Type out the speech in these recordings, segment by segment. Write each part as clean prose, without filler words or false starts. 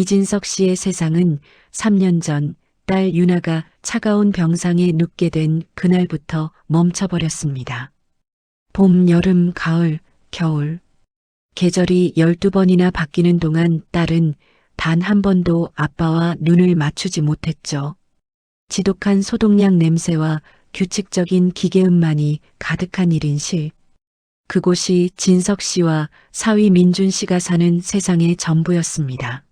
이진석 씨의 세상은 3년 전 딸 유나가 차가운 병상에 눕게 된 그날부터 멈춰버렸습니다. 봄, 여름, 가을, 겨울. 계절이 12번이나 바뀌는 동안 딸은 단 한 번도 아빠와 눈을 맞추지 못했죠. 지독한 소독약 냄새와 규칙적인 기계음만이 가득한 1인실. 그곳이 진석 씨와 사위 민준 씨가 사는 세상의 전부였습니다.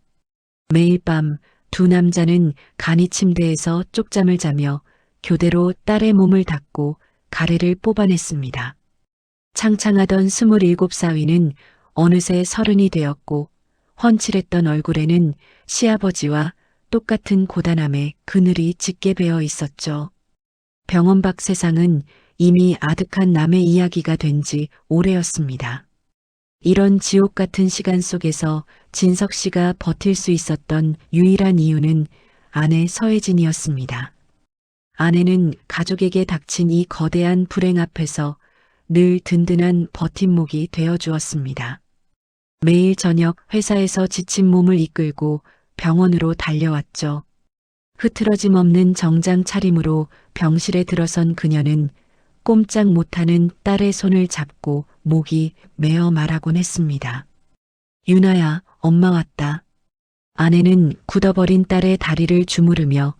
매일 밤 두 남자는 간이 침대에서 쪽잠을 자며 교대로 딸의 몸을 닦고 가래를 뽑아냈습니다. 창창하던 27 사위는 어느새 30이 되었고 훤칠했던 얼굴에는 시아버지와 똑같은 고단함의 그늘이 짙게 배어 있었죠. 병원 밖 세상은 이미 아득한 남의 이야기가 된 지 오래였습니다. 이런 지옥 같은 시간 속에서 진석 씨가 버틸 수 있었던 유일한 이유는 아내 서혜진이었습니다. 아내는 가족에게 닥친 이 거대한 불행 앞에서 늘 든든한 버팀목이 되어 주었습니다. 매일 저녁 회사에서 지친 몸을 이끌고 병원으로 달려왔죠. 흐트러짐 없는 정장 차림으로 병실에 들어선 그녀는 꼼짝 못하는 딸의 손을 잡고 목이 메어 말하곤 했습니다. 유나야, 엄마 왔다. 아내는 굳어버린 딸의 다리를 주무르며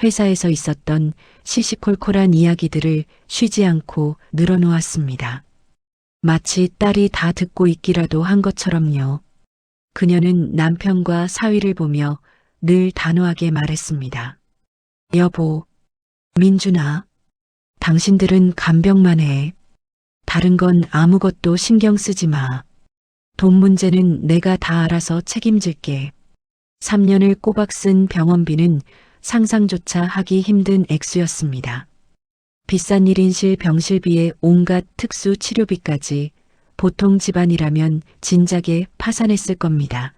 회사에서 있었던 시시콜콜한 이야기들을 쉬지 않고 늘어놓았습니다. 마치 딸이 다 듣고 있기라도 한 것처럼요. 그녀는 남편과 사위를 보며 늘 단호하게 말했습니다. 여보, 민준아, 당신들은 간병만 해. 다른 건 아무것도 신경 쓰지 마. 돈 문제는 내가 다 알아서 책임질게. 3년을 꼬박 쓴 병원비는 상상조차 하기 힘든 액수였습니다. 비싼 1인실 병실비에 온갖 특수 치료비까지 보통 집안이라면 진작에 파산했을 겁니다.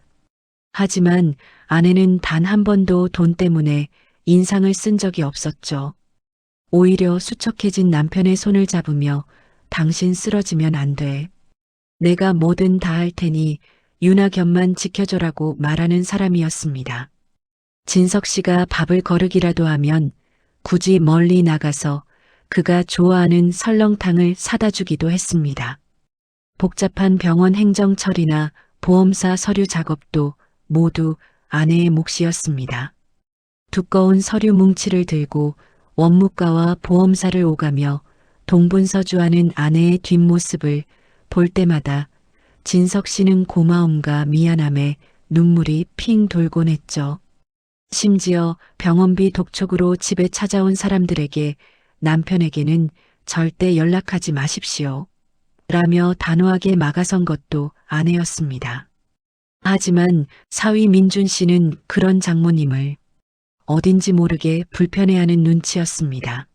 하지만 아내는 단 한 번도 돈 때문에 인상을 쓴 적이 없었죠. 오히려 수척해진 남편의 손을 잡으며 당신 쓰러지면 안 돼. 내가 뭐든 다 할 테니 유나 곁만 지켜줘라고 말하는 사람이었습니다. 진석 씨가 밥을 거르기라도 하면 굳이 멀리 나가서 그가 좋아하는 설렁탕을 사다 주기도 했습니다. 복잡한 병원 행정 처리나 보험사 서류 작업도 모두 아내의 몫이었습니다. 두꺼운 서류 뭉치를 들고 원무과와 보험사를 오가며 동분서주하는 아내의 뒷모습을 볼 때마다 진석 씨는 고마움과 미안함에 눈물이 핑 돌곤 했죠. 심지어 병원비 독촉으로 집에 찾아온 사람들에게 남편에게는 절대 연락하지 마십시오. 라며 단호하게 막아선 것도 아내였습니다. 하지만 사위 민준 씨는 그런 장모님을 어딘지 모르게 불편해하는 눈치였습니다.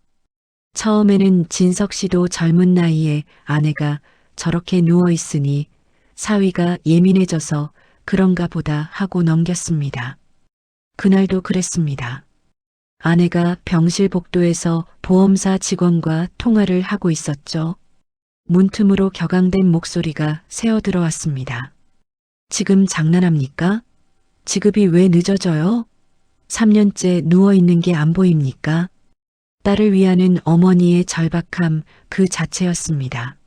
처음에는 진석 씨도 젊은 나이에 아내가 저렇게 누워있으니 사위가 예민해져서 그런가 보다 하고 넘겼습니다. 그날도 그랬습니다. 아내가 병실 복도에서 보험사 직원과 통화를 하고 있었죠. 문틈으로 격앙된 목소리가 새어들어왔습니다. 지금 장난합니까? 지급이 왜 늦어져요? 3년째 누워있는 게 안 보입니까? 딸을 위하는 어머니의 절박함 그 자체였습니다.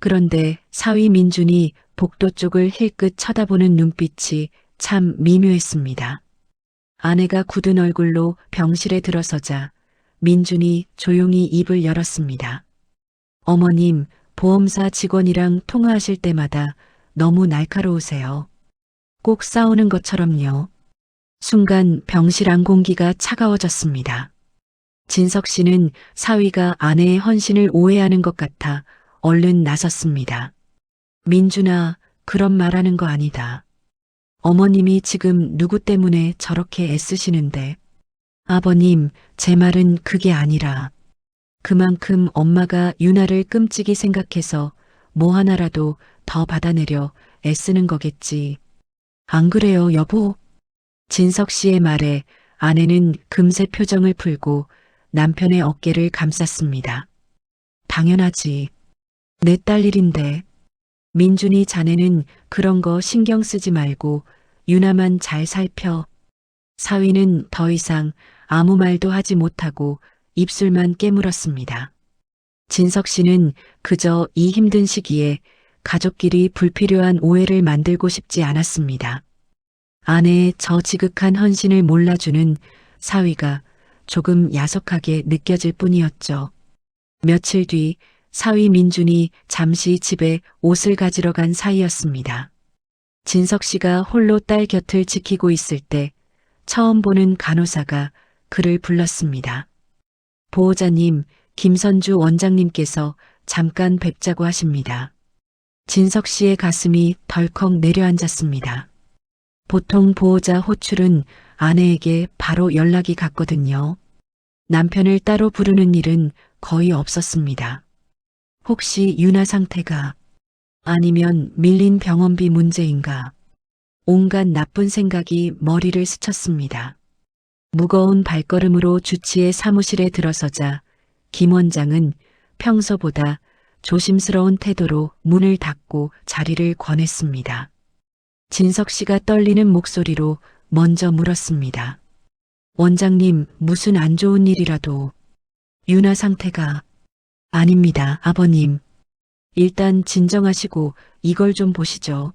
그런데 사위 민준이 복도 쪽을 힐끗 쳐다보는 눈빛이 참 미묘했습니다. 아내가 굳은 얼굴로 병실에 들어서자 민준이 조용히 입을 열었습니다. 어머님, 보험사 직원이랑 통화하실 때마다 너무 날카로우세요. 꼭 싸우는 것처럼요. 순간 병실 안 공기가 차가워졌습니다. 진석 씨는 사위가 아내의 헌신을 오해하는 것 같아 얼른 나섰습니다. 민준아, 그런 말하는 거 아니다. 어머님이 지금 누구 때문에 저렇게 애쓰시는데. 아버님, 제 말은 그게 아니라 그만큼 엄마가 유나를 끔찍이 생각해서 뭐 하나라도 더 받아내려 애쓰는 거겠지. 안 그래요, 여보? 진석 씨의 말에 아내는 금세 표정을 풀고 남편의 어깨를 감쌌습니다. 당연하지. 내 딸 일인데. 민준이 자네는 그런 거 신경 쓰지 말고 유나만 잘 살펴. 사위는 더 이상 아무 말도 하지 못하고 입술만 깨물었습니다. 진석 씨는 그저 이 힘든 시기에 가족끼리 불필요한 오해를 만들고 싶지 않았습니다. 아내의 저 지극한 헌신을 몰라주는 사위가 조금 야속하게 느껴질 뿐이었죠. 며칠 뒤 사위 민준이 잠시 집에 옷을 가지러 간 사이였습니다. 진석 씨가 홀로 딸 곁을 지키고 있을 때 처음 보는 간호사가 그를 불렀습니다. 보호자님, 김선주 원장님께서 잠깐 뵙자고 하십니다. 진석 씨의 가슴이 덜컥 내려앉았습니다. 보통 보호자 호출은 아내에게 바로 연락이 갔거든요. 남편을 따로 부르는 일은 거의 없었습니다. 혹시 유나 상태가 아니면 밀린 병원비 문제인가? 온갖 나쁜 생각이 머리를 스쳤습니다. 무거운 발걸음으로 주치의 사무실에 들어서자 김 원장은 평소보다 조심스러운 태도로 문을 닫고 자리를 권했습니다. 진석 씨가 떨리는 목소리로 먼저 물었습니다. 원장님, 무슨 안 좋은 일이라도. 유나 상태가. 아닙니다, 아버님. 일단 진정하시고 이걸 좀 보시죠.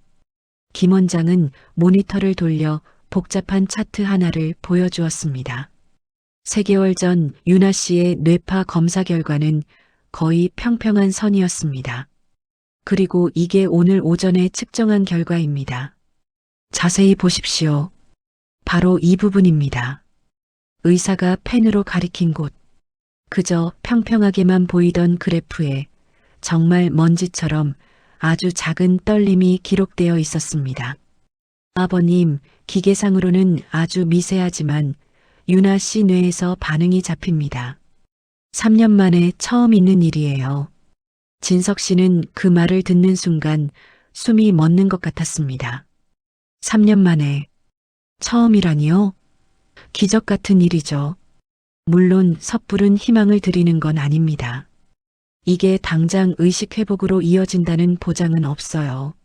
김 원장은 모니터를 돌려 복잡한 차트 하나를 보여주었습니다. 3개월 전 유나 씨의 뇌파 검사 결과는 거의 평평한 선이었습니다. 그리고 이게 오늘 오전에 측정한 결과입니다. 자세히 보십시오. 바로 이 부분입니다. 의사가 펜으로 가리킨 곳. 그저 평평하게만 보이던 그래프에 정말 먼지처럼 아주 작은 떨림이 기록되어 있었습니다. 아버님, 기계상으로는 아주 미세하지만 유나 씨 뇌에서 반응이 잡힙니다. 3년 만에 처음 있는 일이에요. 진석 씨는 그 말을 듣는 순간 숨이 멎는 것 같았습니다. 3년 만에 처음이라니요? 기적 같은 일이죠. 물론 섣부른 희망을 드리는 건 아닙니다. 이게 당장 의식 회복으로 이어진다는 보장은 없어요.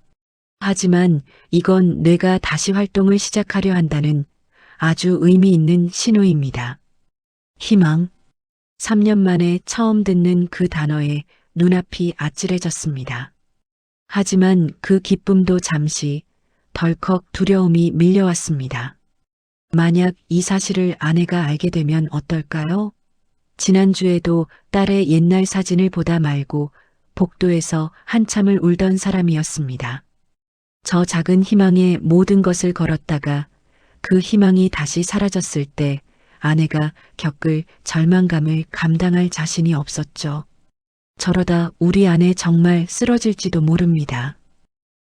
하지만 이건 뇌가 다시 활동을 시작하려 한다는 아주 의미 있는 신호입니다. 희망. 3년 만에 처음 듣는 그 단어에 눈앞이 아찔해졌습니다. 하지만 그 기쁨도 잠시 덜컥 두려움이 밀려왔습니다. 만약 이 사실을 아내가 알게 되면 어떨까요? 지난주에도 딸의 옛날 사진을 보다 말고 복도에서 한참을 울던 사람이었습니다. 저 작은 희망에 모든 것을 걸었다가 그 희망이 다시 사라졌을 때 아내가 겪을 절망감을 감당할 자신이 없었죠. 저러다 우리 아내 정말 쓰러질지도 모릅니다.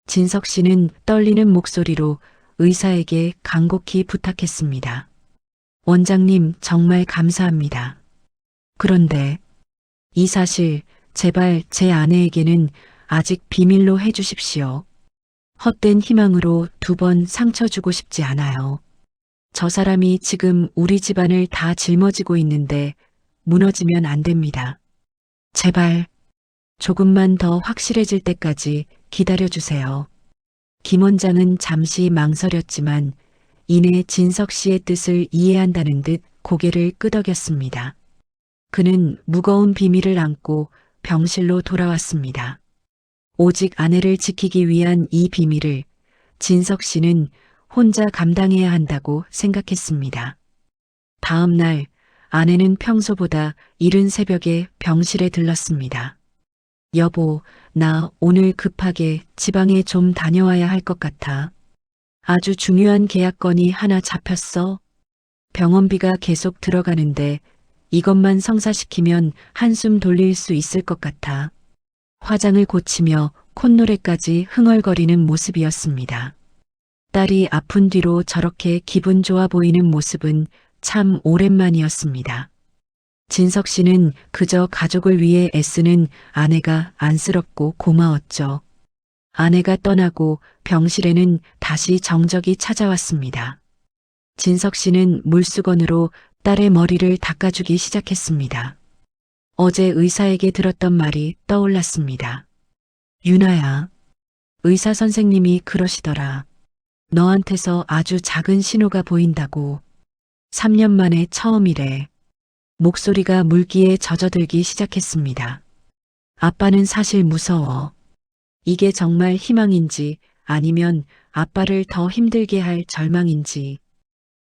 진석 씨는 떨리는 목소리로 의사에게 간곡히 부탁했습니다. 원장님, 정말 감사합니다. 그런데 이 사실 제발 제 아내에게는 아직 비밀로 해주십시오. 헛된 희망으로 2번 상처 주고 싶지 않아요. 저 사람이 지금 우리 집안을 다 짊어지고 있는데 무너지면 안 됩니다. 제발 조금만 더 확실해질 때까지 기다려주세요. 김 원장은 잠시 망설였지만 이내 진석 씨의 뜻을 이해한다는 듯 고개를 끄덕였습니다. 그는 무거운 비밀을 안고 병실로 돌아왔습니다. 오직 아내를 지키기 위한 이 비밀을 진석 씨는 혼자 감당해야 한다고 생각했습니다. 다음 날 아내는 평소보다 이른 새벽에 병실에 들렀습니다. 여보, 나 오늘 급하게 지방에 좀 다녀와야 할 것 같아. 아주 중요한 계약건이 하나 잡혔어. 병원비가 계속 들어가는데 이것만 성사시키면 한숨 돌릴 수 있을 것 같아. 화장을 고치며 콧노래까지 흥얼거리는 모습이었습니다. 딸이 아픈 뒤로 저렇게 기분 좋아 보이는 모습은 참 오랜만이었습니다. 진석 씨는 그저 가족을 위해 애쓰는 아내가 안쓰럽고 고마웠죠. 아내가 떠나고 병실에는 다시 정적이 찾아왔습니다. 진석 씨는 물수건으로 딸의 머리를 닦아주기 시작했습니다. 어제 의사에게 들었던 말이 떠올랐습니다. 유나야, 의사 선생님이 그러시더라. 너한테서 아주 작은 신호가 보인다고. 3년 만에 처음이래. 목소리가 물기에 젖어들기 시작했습니다. 아빠는 사실 무서워. 이게 정말 희망인지 아니면 아빠를 더 힘들게 할 절망인지.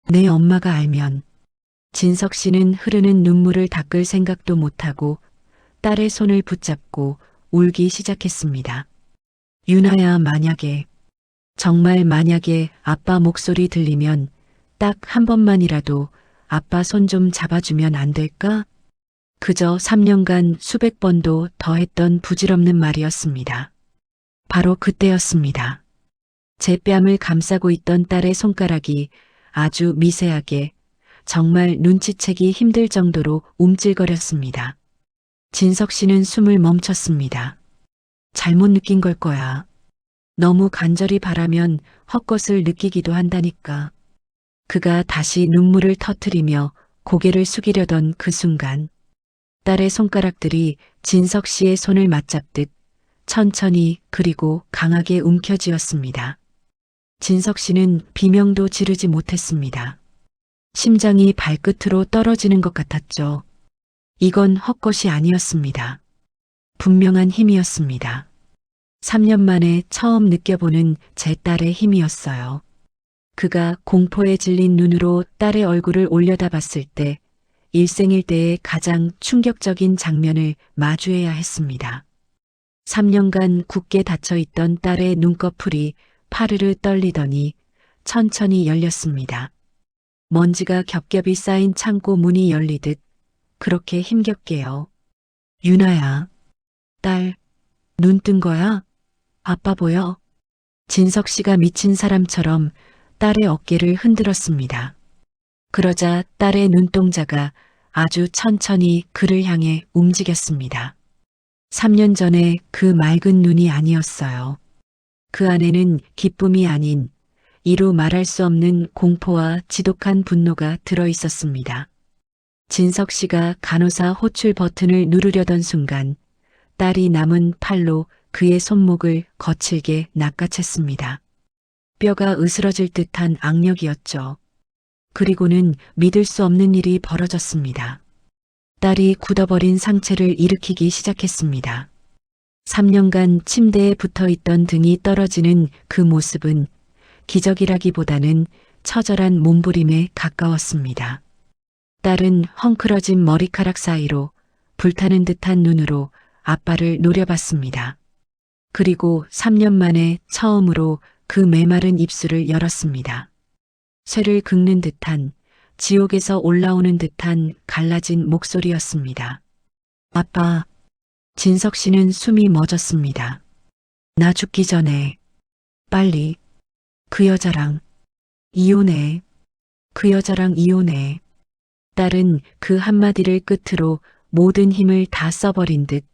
내 엄마가 알면. 진석 씨는 흐르는 눈물을 닦을 생각도 못하고 딸의 손을 붙잡고 울기 시작했습니다. 유나야, 만약에, 정말 만약에 아빠 목소리 들리면 딱 한 번만이라도 아빠 손 좀 잡아주면 안 될까? 그저 3년간 수백 번도 더 했던 부질없는 말이었습니다. 바로 그때였습니다. 제 뺨을 감싸고 있던 딸의 손가락이 아주 미세하게, 정말 눈치채기 힘들 정도로 움찔거렸습니다. 진석 씨는 숨을 멈췄습니다. 잘못 느낀 걸 거야. 너무 간절히 바라면 헛것을 느끼기도 한다니까. 그가 다시 눈물을 터뜨리며 고개를 숙이려던 그 순간, 딸의 손가락들이 진석 씨의 손을 맞잡듯 천천히 그리고 강하게 움켜쥐었습니다. 진석 씨는 비명도 지르지 못했습니다. 심장이 발끝으로 떨어지는 것 같았죠. 이건 헛것이 아니었습니다. 분명한 힘이었습니다. 3년 만에 처음 느껴보는 제 딸의 힘이었어요. 그가 공포에 질린 눈으로 딸의 얼굴을 올려다봤을 때 일생일대의 가장 충격적인 장면을 마주해야 했습니다. 3년간 굳게 닫혀있던 딸의 눈꺼풀이 파르르 떨리더니 천천히 열렸습니다. 먼지가 겹겹이 쌓인 창고 문이 열리듯 그렇게 힘겹게요. 유나야, 딸, 눈 뜬 거야? 아빠 보여? 진석 씨가 미친 사람처럼 딸의 어깨를 흔들었습니다. 그러자 딸의 눈동자가 아주 천천히 그를 향해 움직였습니다. 3년 전에 그 맑은 눈이 아니었어요. 그 안에는 기쁨이 아닌 이루 말할 수 없는 공포와 지독한 분노가 들어 있었습니다. 진석 씨가 간호사 호출 버튼을 누르려던 순간 딸이 남은 팔로 그의 손목을 거칠게 낚아챘습니다. 뼈가 으스러질 듯한 악력이었죠. 그리고는 믿을 수 없는 일이 벌어졌습니다. 딸이 굳어버린 상체를 일으키기 시작했습니다. 3년간 침대에 붙어있던 등이 떨어지는 그 모습은 기적이라기보다는 처절한 몸부림에 가까웠습니다. 딸은 헝클어진 머리카락 사이로 불타는 듯한 눈으로 아빠를 노려봤습니다. 그리고 3년 만에 처음으로 그 메마른 입술을 열었습니다. 쇠를 긁는 듯한, 지옥에서 올라오는 듯한 갈라진 목소리였습니다. 아빠. 진석 씨는 숨이 멎었습니다. 나 죽기 전에 빨리 그 여자랑 이혼해. 그 여자랑 이혼해. 딸은 그 한마디를 끝으로 모든 힘을 다 써버린 듯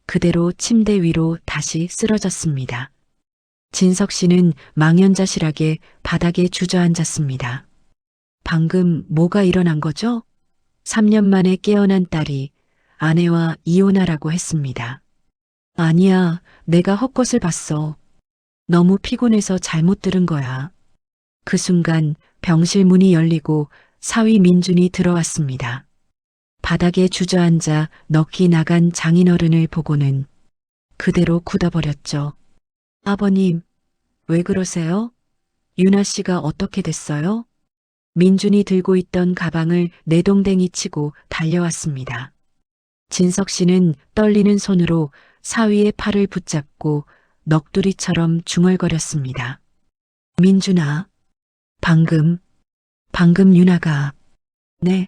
그대로 침대 위로 다시 쓰러졌습니다. 진석 씨는 망연자실하게 바닥에 주저앉았습니다. 방금 뭐가 일어난 거죠? 3년 만에 깨어난 딸이 아내와 이혼하라고 했습니다. 아니야, 내가 헛것을 봤어. 너무 피곤해서 잘못 들은 거야. 그 순간 병실 문이 열리고 사위 민준이 들어왔습니다. 바닥에 주저앉아 넋이 나간 장인어른을 보고는 그대로 굳어버렸죠. 아버님, 왜 그러세요? 유나 씨가 어떻게 됐어요? 민준이 들고 있던 가방을 내동댕이 치고 달려왔습니다. 진석 씨는 떨리는 손으로 사위의 팔을 붙잡고 넋두리처럼 중얼거렸습니다. 민준아, 방금 유나가, 네,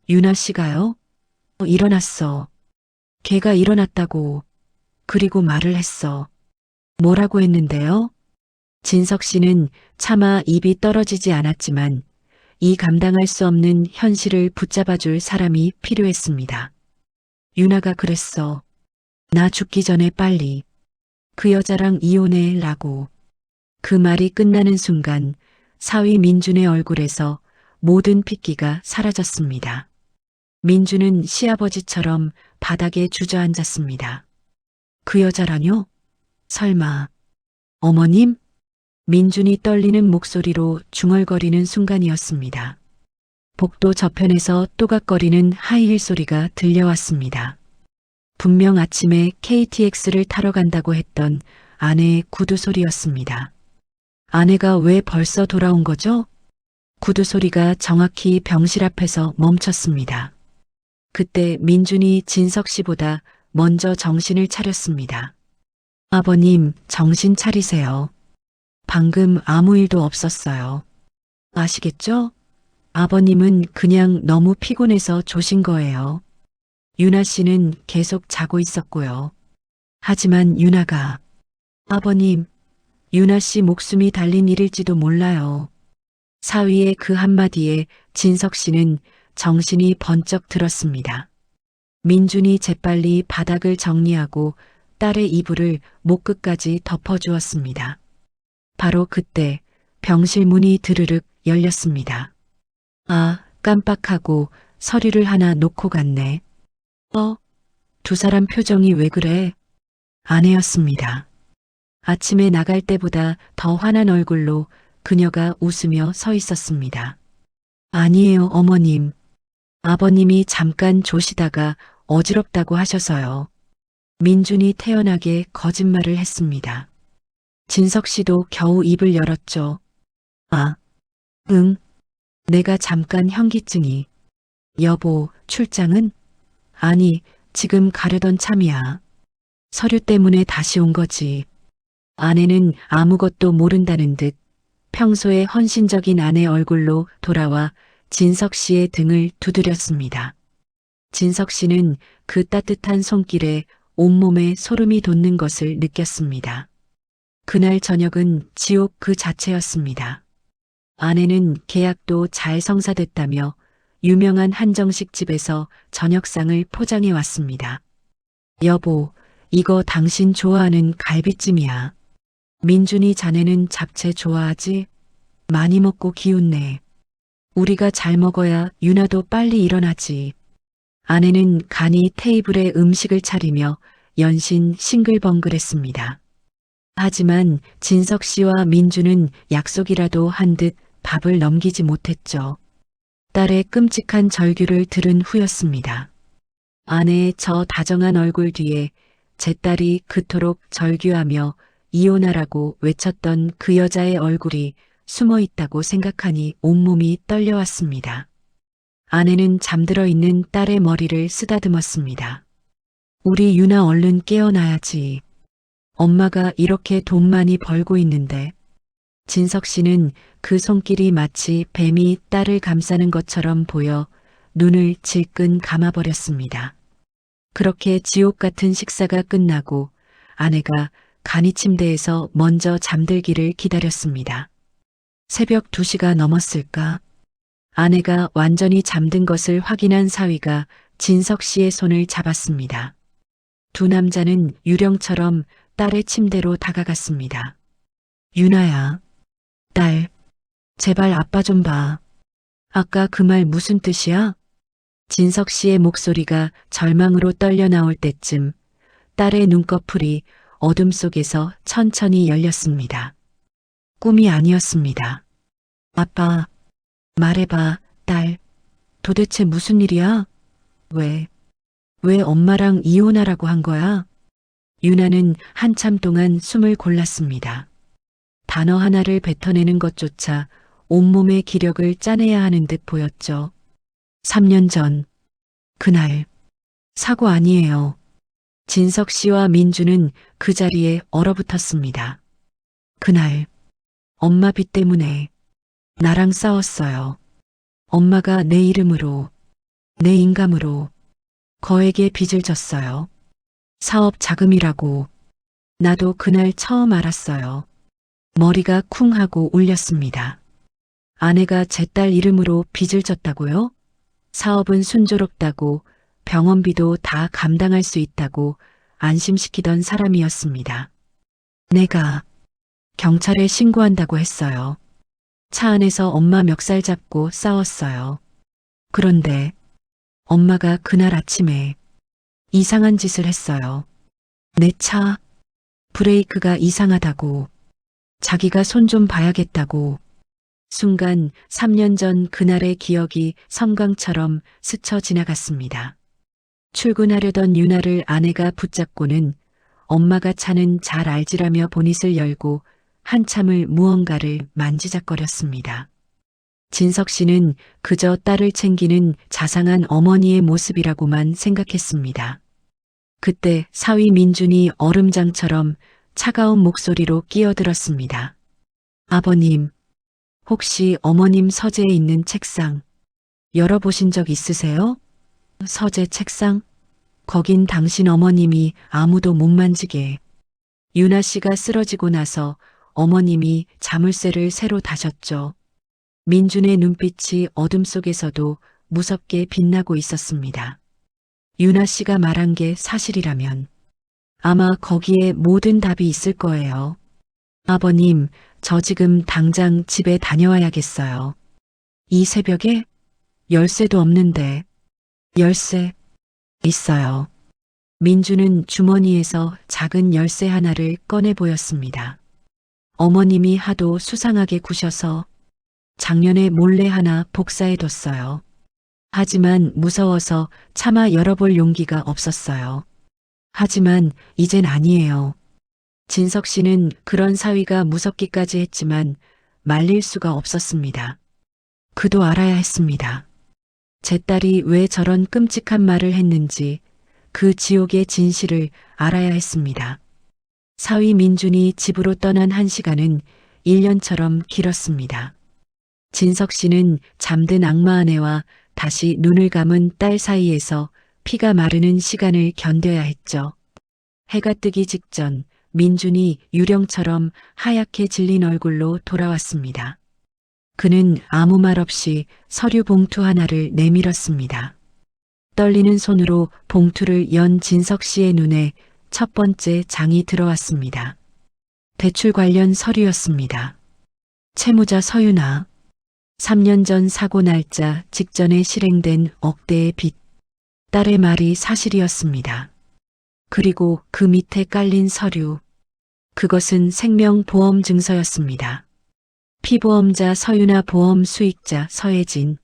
유나 씨가요? 일어났어. 걔가 일어났다고. 그리고 말을 했어. 뭐라고 했는데요? 진석 씨는 차마 입이 떨어지지 않았지만 이 감당할 수 없는 현실을 붙잡아줄 사람이 필요했습니다. 유나가 그랬어. 나 죽기 전에 빨리 그 여자랑 이혼해 라고. 그 말이 끝나는 순간 사위 민준의 얼굴에서 모든 핏기가 사라졌습니다. 민준은 시아버지처럼 바닥에 주저앉았습니다. 그 여자라뇨? 설마 어머님? 민준이 떨리는 목소리로 중얼거리는 순간이었습니다. 복도 저편에서 또각거리는 하이힐 소리가 들려왔습니다. 분명 아침에 KTX를 타러 간다고 했던 아내의 구두 소리였습니다. 아내가 왜 벌써 돌아온 거죠? 구두 소리가 정확히 병실 앞에서 멈췄습니다. 그때 민준이 진석 씨보다 먼저 정신을 차렸습니다. 아버님, 정신 차리세요. 방금 아무 일도 없었어요. 아시겠죠? 아버님은 그냥 너무 피곤해서 조신 거예요. 유나 씨는 계속 자고 있었고요. 하지만 유나가, 아버님, 유나 씨 목숨이 달린 일일지도 몰라요. 사위의 그 한마디에 진석 씨는 정신이 번쩍 들었습니다. 민준이 재빨리 바닥을 정리하고 딸의 이불을 목 끝까지 덮어주었습니다. 바로 그때 병실 문이 드르륵 열렸습니다. 아, 깜빡하고 서류를 하나 놓고 갔네. 두 사람 표정이 왜 그래? 아내였습니다. 아침에 나갈 때보다 더 환한 얼굴로 그녀가 웃으며 서 있었습니다. 아니에요, 어머님. 아버님이 잠깐 조시다가 어지럽다고 하셔서요. 민준이 태연하게 거짓말을 했습니다. 진석 씨도 겨우 입을 열었죠. 아, 응. 내가 잠깐 현기증이. 여보, 출장은? 아니, 지금 가려던 참이야. 서류 때문에 다시 온 거지. 아내는 아무것도 모른다는 듯 평소에 헌신적인 아내 얼굴로 돌아와 진석 씨의 등을 두드렸습니다. 진석 씨는 그 따뜻한 손길에 온몸에 소름이 돋는 것을 느꼈습니다. 그날 저녁은 지옥 그 자체였습니다. 아내는 계약도 잘 성사됐다며 유명한 한정식 집에서 저녁상을 포장해 왔습니다. 여보, 이거 당신 좋아하는 갈비찜이야. 민준이 자네는 잡채 좋아하지? 많이 먹고 기운내. 우리가 잘 먹어야 유나도 빨리 일어나지. 아내는 간이 테이블에 음식을 차리며 연신 싱글벙글했습니다. 하지만 진석 씨와 민주는 약속이라도 한 듯 밥을 넘기지 못했죠. 딸의 끔찍한 절규를 들은 후였습니다. 아내의 저 다정한 얼굴 뒤에 제 딸이 그토록 절규하며 이혼하라고 외쳤던 그 여자의 얼굴이 숨어 있다고 생각하니 온몸이 떨려왔습니다. 아내는 잠들어 있는 딸의 머리를 쓰다듬었습니다. 우리 유나 얼른 깨어나야지. 엄마가 이렇게 돈 많이 벌고 있는데. 진석 씨는 그 손길이 마치 뱀이 딸을 감싸는 것처럼 보여 눈을 질끈 감아버렸습니다. 그렇게 지옥 같은 식사가 끝나고 아내가 간이 침대에서 먼저 잠들기를 기다렸습니다. 새벽 2시가 넘었을까? 아내가 완전히 잠든 것을 확인한 사위가 진석 씨의 손을 잡았습니다. 두 남자는 유령처럼 딸의 침대로 다가갔습니다. 유나야, 딸, 제발 아빠 좀 봐. 아까 그 말 무슨 뜻이야? 진석 씨의 목소리가 절망으로 떨려 나올 때쯤 딸의 눈꺼풀이 어둠 속에서 천천히 열렸습니다. 꿈이 아니었습니다. 아빠, 말해봐, 딸. 도대체 무슨 일이야? 왜 엄마랑 이혼하라고 한 거야? 유나는 한참 동안 숨을 골랐습니다. 단어 하나를 뱉어내는 것조차 온몸의 기력을 짜내야 하는 듯 보였죠. 3년 전, 그날, 사고 아니에요. 진석 씨와 민주는 그 자리에 얼어붙었습니다. 그날, 엄마 빚 때문에 나랑 싸웠어요. 엄마가 내 이름으로, 내 인감으로 거에게 빚을 졌어요. 사업 자금이라고. 나도 그날 처음 알았어요. 머리가 쿵 하고 울렸습니다. 아내가 제 딸 이름으로 빚을 졌다고요? 사업은 순조롭다고 병원비도 다 감당할 수 있다고 안심시키던 사람이었습니다. 내가 경찰에 신고한다고 했어요. 차 안에서 엄마 멱살 잡고 싸웠어요. 그런데 엄마가 그날 아침에 이상한 짓을 했어요. 내 차 브레이크가 이상하다고. 자기가 손 좀 봐야겠다고. 순간 3년 전 그날의 기억이 섬광처럼 스쳐 지나갔습니다. 출근하려던 유나를 아내가 붙잡고는 엄마가 차는 잘 알지라며 보닛을 열고 한참을 무언가를 만지작거렸습니다. 진석 씨는 그저 딸을 챙기는 자상한 어머니의 모습이라고만 생각했습니다. 그때 사위 민준이 얼음장처럼 차가운 목소리로 끼어들었습니다. 아버님, 혹시 어머님 서재에 있는 책상 열어보신 적 있으세요? 서재 책상? 거긴 당신 어머님이 아무도 못 만지게. 유나 씨가 쓰러지고 나서 어머님이 자물쇠를 새로 다셨죠. 민준의 눈빛이 어둠 속에서도 무섭게 빛나고 있었습니다. 유나 씨가 말한 게 사실이라면 아마 거기에 모든 답이 있을 거예요. 아버님, 저 지금 당장 집에 다녀와야겠어요. 이 새벽에? 열쇠도 없는데. 열쇠 있어요. 민주는 주머니에서 작은 열쇠 하나를 꺼내 보였습니다. 어머님이 하도 수상하게 구셔서 작년에 몰래 하나 복사해뒀어요. 하지만 무서워서 차마 열어볼 용기가 없었어요. 하지만 이젠 아니에요. 진석 씨는 그런 사위가 무섭기까지 했지만 말릴 수가 없었습니다. 그도 알아야 했습니다. 제 딸이 왜 저런 끔찍한 말을 했는지 그 지옥의 진실을 알아야 했습니다. 사위 민준이 집으로 떠난 1시간은 1년처럼 길었습니다. 진석 씨는 잠든 악마 아내와 다시 눈을 감은 딸 사이에서 피가 마르는 시간을 견뎌야 했죠. 해가 뜨기 직전 민준이 유령처럼 하얗게 질린 얼굴로 돌아왔습니다. 그는 아무 말 없이 서류 봉투 하나를 내밀었습니다. 떨리는 손으로 봉투를 연 진석 씨의 눈에 첫 번째 장이 들어왔습니다. 대출 관련 서류였습니다. 채무자 서윤아. 3년 전 사고 날짜 직전에 실행된 억대의 빚. 딸의 말이 사실이었습니다. 그리고 그 밑에 깔린 서류. 그것은 생명보험 증서였습니다. 피보험자 서윤아 보험 수익자 서혜진.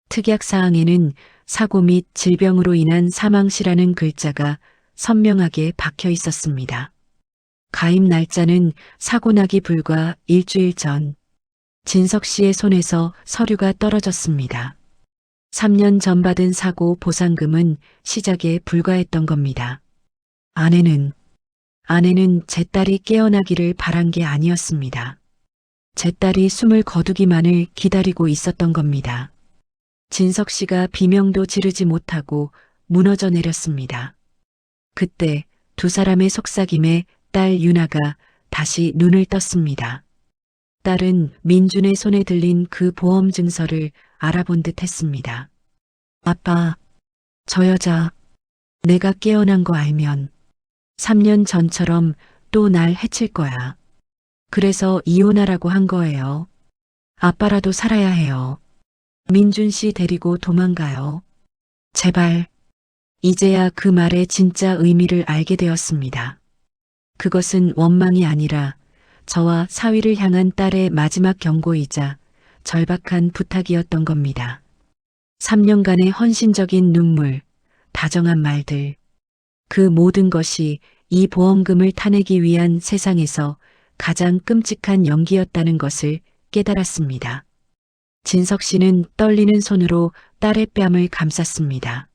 특약사항에는 사고 및 질병으로 인한 사망시라는 글자가 선명하게 박혀 있었습니다. 가입 날짜는 사고 나기 불과 일주일 전. 진석 씨의 손에서 서류가 떨어졌습니다. 3년 전 받은 사고 보상금은 시작에 불과했던 겁니다. 아내는 제 딸이 깨어나기를 바란 게 아니었습니다. 제 딸이 숨을 거두기만을 기다리고 있었던 겁니다. 진석 씨가 비명도 지르지 못하고 무너져 내렸습니다. 그때 두 사람의 속삭임에 딸 유나가 다시 눈을 떴습니다. 딸은 민준의 손에 들린 그 보험 증서를 알아본 듯 했습니다. 아빠, 저 여자, 내가 깨어난 거 알면 3년 전처럼 또 날 해칠 거야. 그래서 이혼하라고 한 거예요. 아빠라도 살아야 해요. 민준 씨 데리고 도망가요. 제발. 이제야 그 말의 진짜 의미를 알게 되었습니다. 그것은 원망이 아니라 저와 사위를 향한 딸의 마지막 경고이자 절박한 부탁이었던 겁니다. 3년간의 헌신적인 눈물, 다정한 말들, 그 모든 것이 이 보험금을 타내기 위한 세상에서 가장 끔찍한 연기였다는 것을 깨달았습니다. 진석 씨는 떨리는 손으로 딸의 뺨을 감쌌습니다.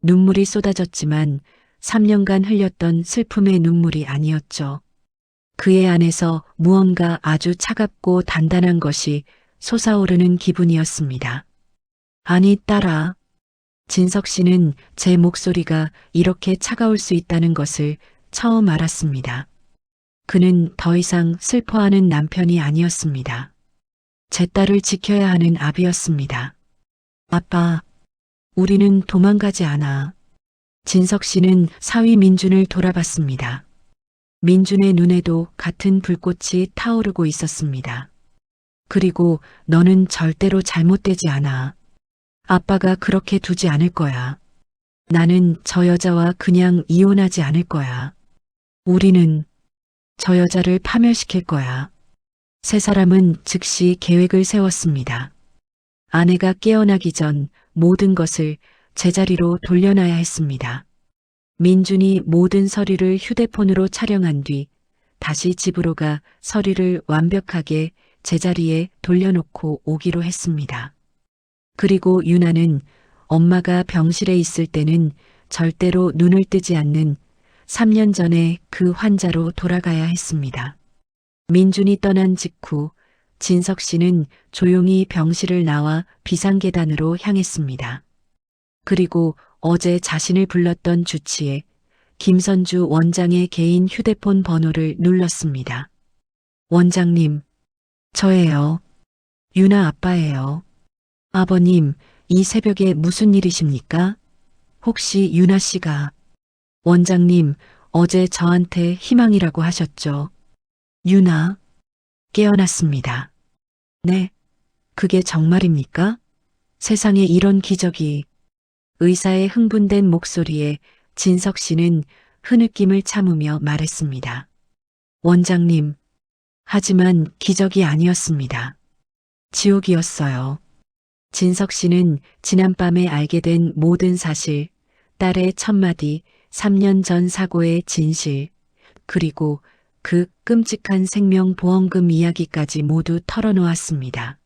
눈물이 쏟아졌지만 3년간 흘렸던 슬픔의 눈물이 아니었죠. 그의 안에서 무언가 아주 차갑고 단단한 것이 솟아오르는 기분이었습니다. 아니, 딸아. 진석 씨는 제 목소리가 이렇게 차가울 수 있다는 것을 처음 알았습니다. 그는 더 이상 슬퍼하는 남편이 아니었습니다. 제 딸을 지켜야 하는 아비였습니다. 아빠, 우리는 도망가지 않아. 진석 씨는 사위 민준을 돌아봤습니다. 민준의 눈에도 같은 불꽃이 타오르고 있었습니다. 그리고 너는 절대로 잘못되지 않아. 아빠가 그렇게 두지 않을 거야. 나는 저 여자와 그냥 이혼하지 않을 거야. 우리는 저 여자를 파멸시킬 거야. 세 사람은 즉시 계획을 세웠습니다. 아내가 깨어나기 전 모든 것을 제자리로 돌려놔야 했습니다. 민준이 모든 서류를 휴대폰으로 촬영한 뒤 다시 집으로 가 서류를 완벽하게 제자리에 돌려놓고 오기로 했습니다. 그리고 유나는 엄마가 병실에 있을 때는 절대로 눈을 뜨지 않는 3년 전에 그 환자로 돌아가야 했습니다. 민준이 떠난 직후 진석 씨는 조용히 병실을 나와 비상계단으로 향했습니다. 그리고 어제 자신을 불렀던 주치의 김선주 원장의 개인 휴대폰 번호를 눌렀습니다. 원장님, 저예요. 유나 아빠예요. 아버님, 이 새벽에 무슨 일이십니까? 혹시 유나 씨가... 원장님, 어제 저한테 희망이라고 하셨죠. 유나, 깨어났습니다. 네, 그게 정말입니까? 세상에 이런 기적이... 의사의 흥분된 목소리에 진석 씨는 흐느낌을 참으며 말했습니다. 원장님, 하지만 기적이 아니었습니다. 지옥이었어요. 진석 씨는 지난밤에 알게 된 모든 사실, 딸의 첫마디, 3년 전 사고의 진실, 그리고 그 끔찍한 생명보험금 이야기까지 모두 털어놓았습니다.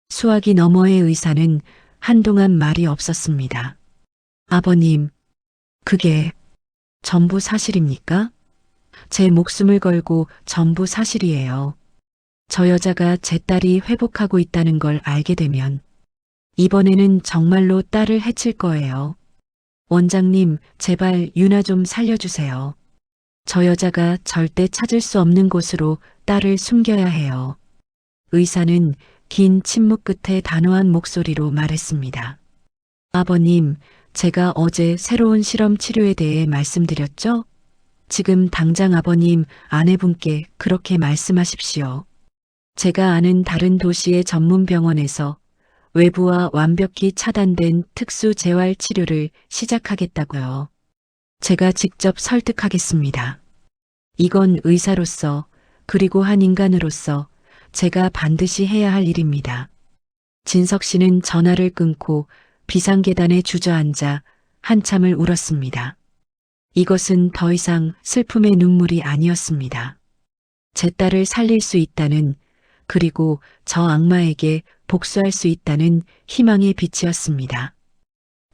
수화기 너머의 의사는 한동안 말이 없었습니다. 아버님, 그게 전부 사실입니까? 제 목숨을 걸고 전부 사실이에요. 저 여자가 제 딸이 회복하고 있다는 걸 알게 되면 이번에는 정말로 딸을 해칠 거예요. 원장님, 제발 유나 좀 살려주세요. 저 여자가 절대 찾을 수 없는 곳으로 딸을 숨겨야 해요. 의사는 긴 침묵 끝에 단호한 목소리로 말했습니다. 아버님, 제가 어제 새로운 실험 치료에 대해 말씀드렸죠? 지금 당장 아버님, 아내분께 그렇게 말씀하십시오. 제가 아는 다른 도시의 전문 병원에서 외부와 완벽히 차단된 특수 재활 치료를 시작하겠다고요. 제가 직접 설득하겠습니다. 이건 의사로서 그리고 한 인간으로서 제가 반드시 해야 할 일입니다. 진석 씨는 전화를 끊고 비상계단에 주저앉아 한참을 울었습니다. 이것은 더 이상 슬픔의 눈물이 아니었습니다. 제 딸을 살릴 수 있다는, 그리고 저 악마에게 복수할 수 있다는 희망의 빛이었습니다.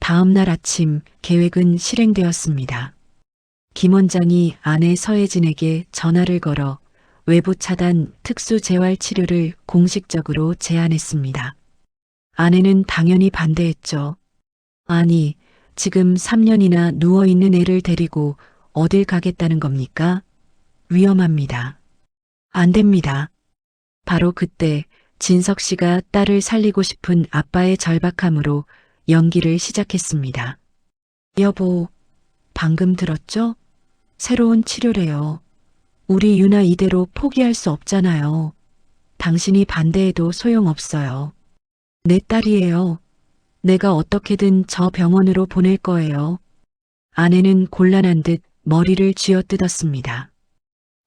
다음 날 아침 계획은 실행되었습니다. 김 원장이 아내 서혜진에게 전화를 걸어 외부 차단 특수 재활 치료를 공식적으로 제안했습니다. 아내는 당연히 반대했죠. 아니, 지금 3년이나 누워있는 애를 데리고 어딜 가겠다는 겁니까? 위험합니다. 안 됩니다. 바로 그때 진석 씨가 딸을 살리고 싶은 아빠의 절박함으로 연기를 시작했습니다. 여보, 방금 들었죠? 새로운 치료래요. 우리 유나 이대로 포기할 수 없잖아요. 당신이 반대해도 소용없어요. 내 딸이에요. 내가 어떻게든 저 병원으로 보낼 거예요. 아내는 곤란한 듯 머리를 쥐어뜯었습니다.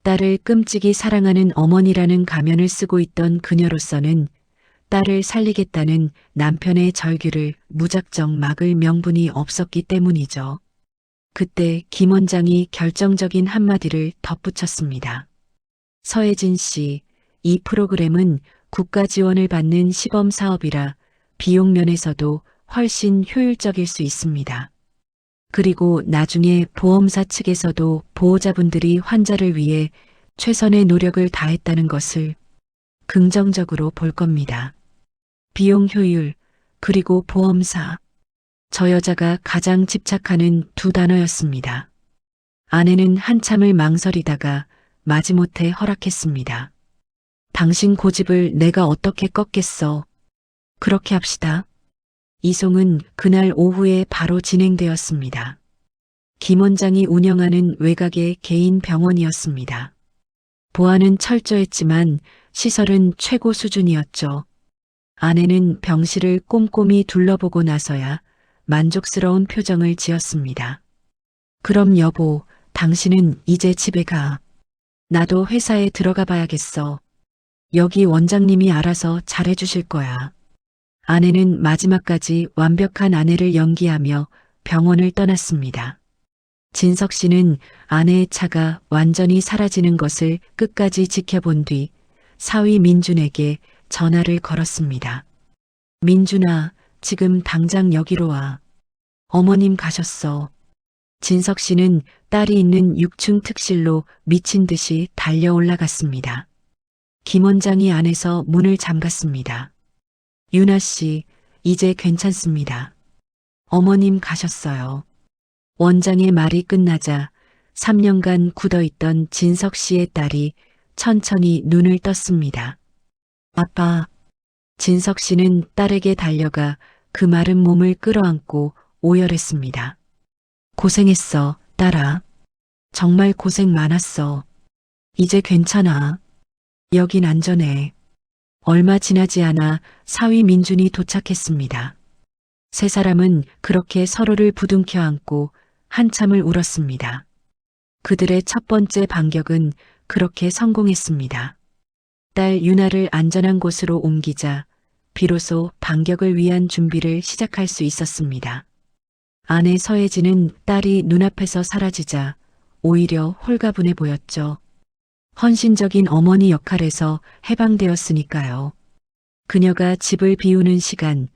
딸을 끔찍이 사랑하는 어머니라는 가면을 쓰고 있던 그녀로서는 딸을 살리겠다는 남편의 절규를 무작정 막을 명분이 없었기 때문이죠. 그때 김 원장이 결정적인 한마디를 덧붙였습니다. 서혜진 씨, 이 프로그램은 국가 지원을 받는 시범 사업이라 비용 면에서도 훨씬 효율적일 수 있습니다. 그리고 나중에 보험사 측에서도 보호자분들이 환자를 위해 최선의 노력을 다했다는 것을 긍정적으로 볼 겁니다. 비용 효율, 그리고 보험사. 저 여자가 가장 집착하는 두 단어였습니다. 아내는 한참을 망설이다가 마지못해 허락했습니다. 당신 고집을 내가 어떻게 꺾겠어. 그렇게 합시다. 이송은 그날 오후에 바로 진행되었습니다. 김 원장이 운영하는 외곽의 개인 병원이었습니다. 보안은 철저했지만 시설은 최고 수준이었죠. 아내는 병실을 꼼꼼히 둘러보고 나서야 만족스러운 표정을 지었습니다. 그럼 여보, 당신은 이제 집에 가. 나도 회사에 들어가 봐야겠어. 여기 원장님이 알아서 잘해주실 거야. 아내는 마지막까지 완벽한 아내를 연기하며 병원을 떠났습니다. 진석 씨는 아내의 차가 완전히 사라지는 것을 끝까지 지켜본 뒤 사위 민준에게 전화를 걸었습니다. 민준아, 지금 당장 여기로 와. 어머님 가셨어. 진석 씨는 딸이 있는 6층 특실로 미친 듯이 달려 올라갔습니다. 김 원장이 안에서 문을 잠갔습니다. 유나 씨, 이제 괜찮습니다. 어머님 가셨어요. 원장의 말이 끝나자 3년간 굳어있던 진석 씨의 딸이 천천히 눈을 떴습니다. 아빠. 진석 씨는 딸에게 달려가 그 마른 몸을 끌어안고 오열했습니다. 고생했어, 딸아. 정말 고생 많았어. 이제 괜찮아. 여긴 안전해. 얼마 지나지 않아 사위 민준이 도착했습니다. 세 사람은 그렇게 서로를 부둥켜 안고 한참을 울었습니다. 그들의 첫 번째 반격은 그렇게 성공했습니다. 딸 유나를 안전한 곳으로 옮기자 비로소 반격을 위한 준비를 시작할 수 있었습니다. 아내 서혜진은 딸이 눈앞에서 사라지자 오히려 홀가분해 보였죠. 헌신적인 어머니 역할에서 해방되었으니까요. 그녀가 집을 비우는 시간,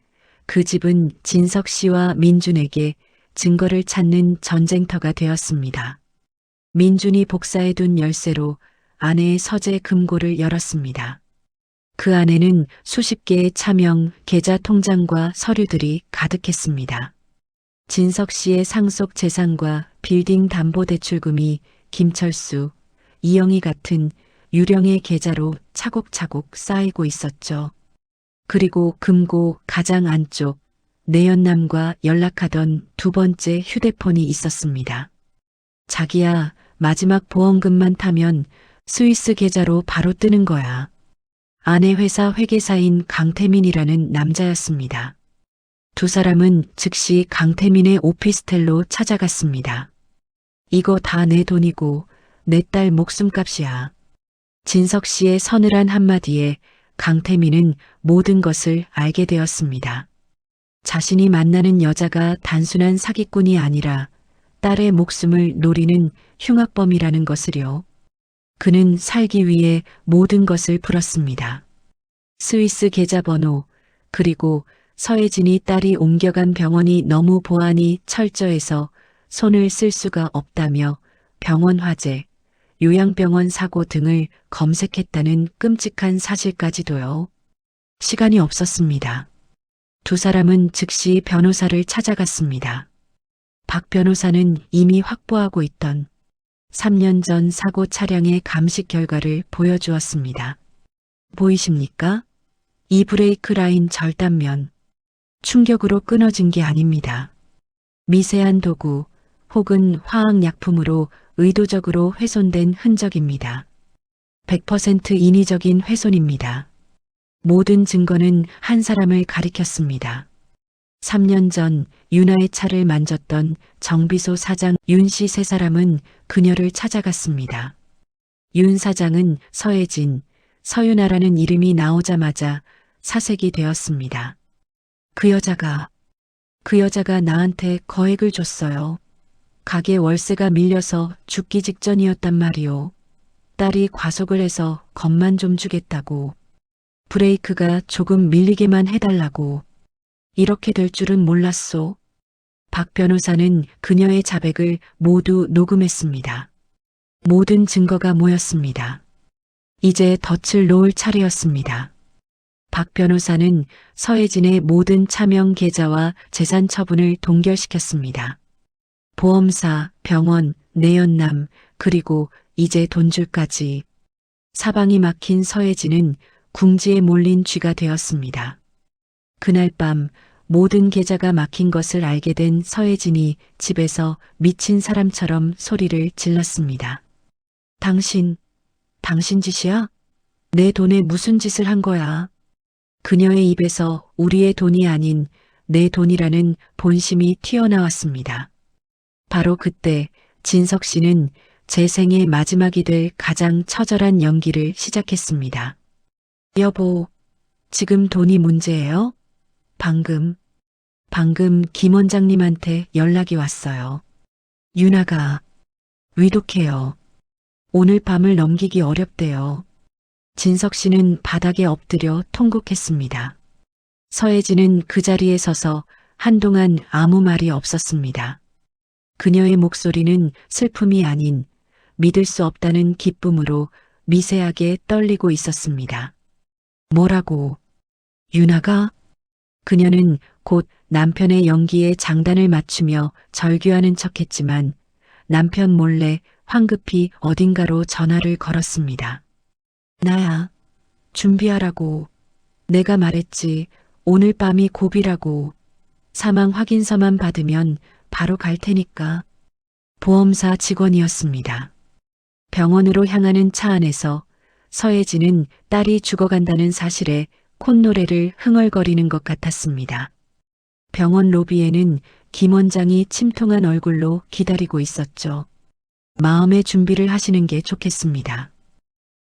그 집은 진석 씨와 민준에게 증거를 찾는 전쟁터가 되었습니다. 민준이 복사해둔 열쇠로 아내의 서재 금고를 열었습니다. 그 안에는 수십 개의 차명, 계좌 통장과 서류들이 가득했습니다. 진석 씨의 상속 재산과 빌딩 담보대출금이 김철수, 이영희 같은 유령의 계좌로 차곡차곡 쌓이고 있었죠. 그리고 금고 가장 안쪽 내연남과 연락하던 두 번째 휴대폰이 있었습니다. 자기야, 마지막 보험금만 타면 스위스 계좌로 바로 뜨는 거야. 아내 회사 회계사인 강태민이라는 남자였습니다. 두 사람은 즉시 강태민의 오피스텔로 찾아갔습니다. 이거 다 내 돈이고 내 딸 목숨값이야. 진석 씨의 서늘한 한마디에 강태민은 모든 것을 알게 되었습니다. 자신이 만나는 여자가 단순한 사기꾼이 아니라 딸의 목숨을 노리는 흉악범이라는 것을요. 그는 살기 위해 모든 것을 풀었습니다. 스위스 계좌번호, 그리고 서혜진이 딸이 옮겨간 병원이 너무 보안이 철저해서 손을 쓸 수가 없다며 병원 화재, 요양병원 사고 등을 검색했다는 끔찍한 사실까지도요. 시간이 없었습니다. 두 사람은 즉시 변호사를 찾아갔습니다. 박 변호사는 이미 확보하고 있던 3년 전 사고 차량의 감식 결과를 보여주었습니다. 보이십니까? 이 브레이크 라인 절단면 충격으로 끊어진 게 아닙니다. 미세한 도구 혹은 화학약품으로 의도적으로 훼손된 흔적입니다. 100% 인위적인 훼손입니다. 모든 증거는 한 사람을 가리켰습니다. 3년 전 유나의 차를 만졌던 정비소 사장 윤 씨 세 사람은 그녀를 찾아갔습니다. 윤 사장은 서혜진, 서윤아라는 이름이 나오자마자 사색이 되었습니다. 그 여자가 나한테 거액을 줬어요. 가게 월세가 밀려서 죽기 직전이었단 말이오. 딸이 과속을 해서 겁만 좀 주겠다고. 브레이크가 조금 밀리게만 해달라고. 이렇게 될 줄은 몰랐소. 박 변호사는 그녀의 자백을 모두 녹음했습니다. 모든 증거가 모였습니다. 이제 덫을 놓을 차례였습니다. 박 변호사는 서혜진의 모든 차명 계좌와 재산 처분을 동결시켰습니다. 보험사, 병원, 내연남, 그리고 이제 돈줄까지. 사방이 막힌 서혜진은 궁지에 몰린 쥐가 되었습니다. 그날 밤 모든 계좌가 막힌 것을 알게 된 서혜진이 집에서 미친 사람처럼 소리를 질렀습니다. 당신 짓이야? 내 돈에 무슨 짓을 한 거야? 그녀의 입에서 우리의 돈이 아닌 내 돈이라는 본심이 튀어나왔습니다. 바로 그때 진석 씨는 제 생의 마지막이 될 가장 처절한 연기를 시작했습니다. 여보, 지금 돈이 문제예요? 방금 김 원장님한테 연락이 왔어요. 유나가 위독해요. 오늘 밤을 넘기기 어렵대요. 진석 씨는 바닥에 엎드려 통곡했습니다. 서혜진은 그 자리에 서서 한동안 아무 말이 없었습니다. 그녀의 목소리는 슬픔이 아닌 믿을 수 없다는 기쁨으로 미세하게 떨리고 있었습니다. 뭐라고? 유나가? 그녀는 곧 남편의 연기에 장단을 맞추며 절규하는 척했지만 남편 몰래 황급히 어딘가로 전화를 걸었습니다. 나야, 준비하라고. 내가 말했지. 오늘 밤이 고비라고. 사망 확인서만 받으면 바로 갈 테니까. 보험사 직원이었습니다. 병원으로 향하는 차 안에서 서혜진은 딸이 죽어간다는 사실에 콧노래를 흥얼거리는 것 같았습니다. 병원 로비에는 김 원장이 침통한 얼굴로 기다리고 있었죠. 마음의 준비를 하시는 게 좋겠습니다.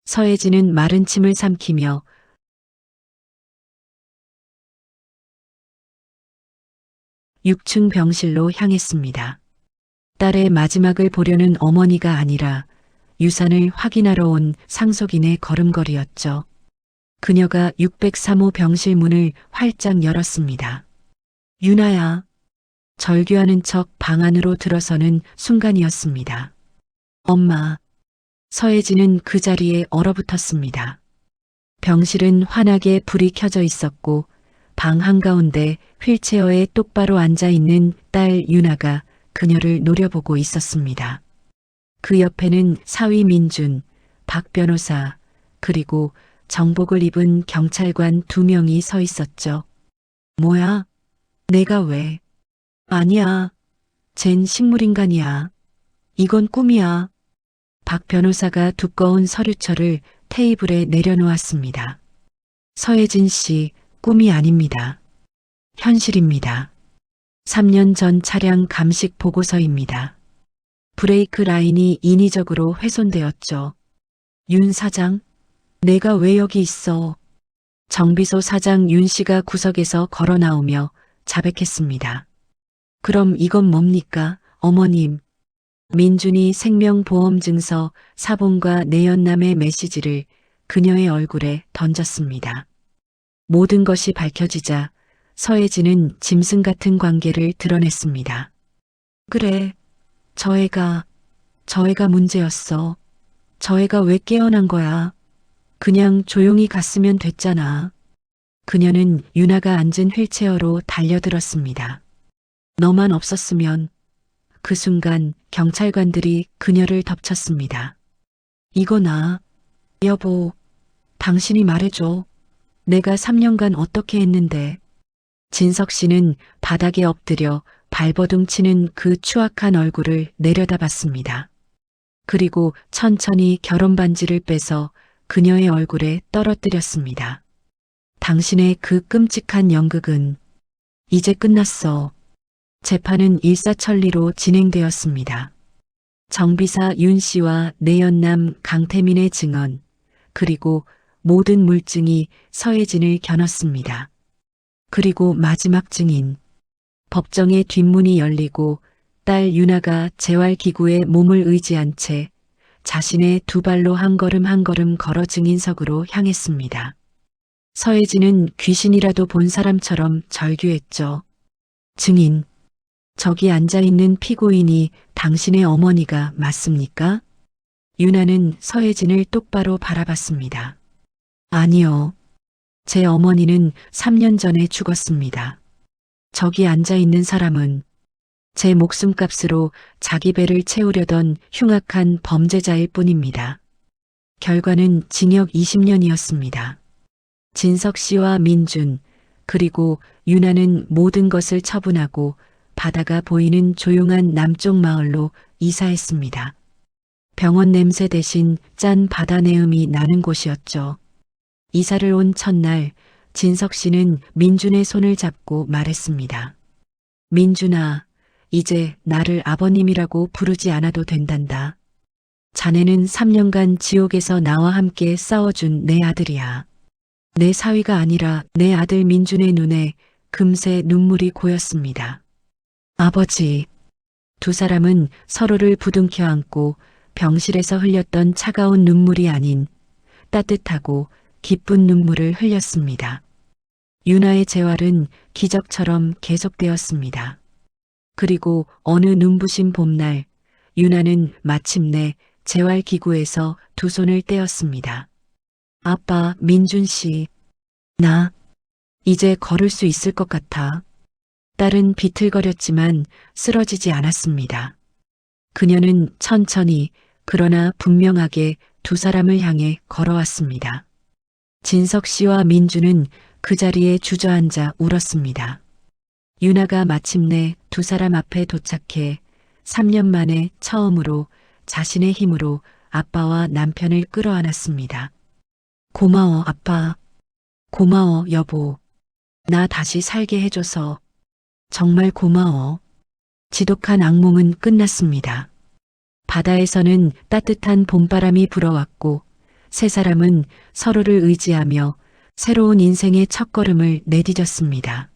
서혜진은 마른 침을 삼키며 6층 병실로 향했습니다. 딸의 마지막을 보려는 어머니가 아니라 유산을 확인하러 온 상속인의 걸음걸이였죠. 그녀가 603호 병실 문을 활짝 열었습니다. 유나야. 절규하는 척 방 안으로 들어서는 순간이었습니다. 엄마. 서혜진은 그 자리에 얼어붙었습니다. 병실은 환하게 불이 켜져 있었고 방 한가운데 휠체어에 똑바로 앉아 있는 딸 유나가 그녀를 노려보고 있었습니다. 그 옆에는 사위 민준, 박 변호사, 그리고 정복을 입은 경찰관 2명이 서 있었죠. 뭐야? 내가 왜? 아니야. 쟨 식물인간이야. 이건 꿈이야. 박 변호사가 두꺼운 서류철을 테이블에 내려놓았습니다. 서혜진 씨, 꿈이 아닙니다. 현실입니다. 3년 전 차량 감식 보고서입니다. 브레이크 라인이 인위적으로 훼손되었죠. 윤 사장, 내가 왜 여기 있어? 정비소 사장 윤 씨가 구석에서 걸어 나오며 자백했습니다. 그럼 이건 뭡니까, 어머님? 민준이 생명보험증서 사본과 내연남의 메시지를 그녀의 얼굴에 던졌습니다. 모든 것이 밝혀지자 서혜진은 짐승 같은 관계를 드러냈습니다. 그래, 저 애가 문제였어. 저 애가 왜 깨어난 거야? 그냥 조용히 갔으면 됐잖아. 그녀는 유나가 앉은 휠체어로 달려들었습니다. 너만 없었으면. 그 순간 경찰관들이 그녀를 덮쳤습니다. 이거 나. 여보, 당신이 말해줘. 내가 3년간 어떻게 했는데. 진석 씨는 바닥에 엎드려 발버둥 치는 그 추악한 얼굴을 내려다봤습니다. 그리고 천천히 결혼 반지를 빼서 그녀의 얼굴에 떨어뜨렸습니다. 당신의 그 끔찍한 연극은 이제 끝났어. 재판은 일사천리로 진행되었습니다. 정비사 윤 씨와 내연남 강태민의 증언, 그리고 모든 물증이 서혜진을 겨눴습니다. 그리고 마지막 증인. 법정의 뒷문이 열리고 딸 유나가 재활기구에 몸을 의지한 채 자신의 두 발로 한 걸음 한 걸음 걸어 증인석으로 향했습니다. 서혜진은 귀신이라도 본 사람처럼 절규했죠. 증인, 저기 앉아있는 피고인이 당신의 어머니가 맞습니까? 유나는 서혜진을 똑바로 바라봤습니다. 아니요. 제 어머니는 3년 전에 죽었습니다. 저기 앉아있는 사람은 제 목숨값으로 자기 배를 채우려던 흉악한 범죄자일 뿐입니다. 결과는 징역 20년이었습니다. 진석 씨와 민준, 그리고 유나는 모든 것을 처분하고 바다가 보이는 조용한 남쪽 마을로 이사했습니다. 병원 냄새 대신 짠 바다 내음이 나는 곳이었죠. 이사를 온 첫날 진석 씨는 민준의 손을 잡고 말했습니다. 민준아, 이제 나를 아버님이라고 부르지 않아도 된단다. 자네는 3년간 지옥에서 나와 함께 싸워준 내 아들이야. 내 사위가 아니라 내 아들 민준의 눈에 금세 눈물이 고였습니다. 아버지. 두 사람은 서로를 부둥켜 안고 병실에서 흘렸던 차가운 눈물이 아닌 따뜻하고 기쁜 눈물을 흘렸습니다. 유나의 재활은 기적처럼 계속되었습니다. 그리고 어느 눈부신 봄날, 유나는 마침내 재활기구에서 두 손을 떼었습니다. 아빠, 민준 씨, 나 이제 걸을 수 있을 것 같아. 딸은 비틀거렸지만 쓰러지지 않았습니다. 그녀는 천천히 그러나 분명하게 두 사람을 향해 걸어왔습니다. 진석 씨와 민주는 그 자리에 주저앉아 울었습니다. 유나가 마침내 두 사람 앞에 도착해 3년 만에 처음으로 자신의 힘으로 아빠와 남편을 끌어안았습니다. 고마워, 아빠. 고마워, 여보. 나 다시 살게 해줘서 정말 고마워. 지독한 악몽은 끝났습니다. 바다에서는 따뜻한 봄바람이 불어왔고 세 사람은 서로를 의지하며 새로운 인생의 첫걸음을 내디뎠습니다.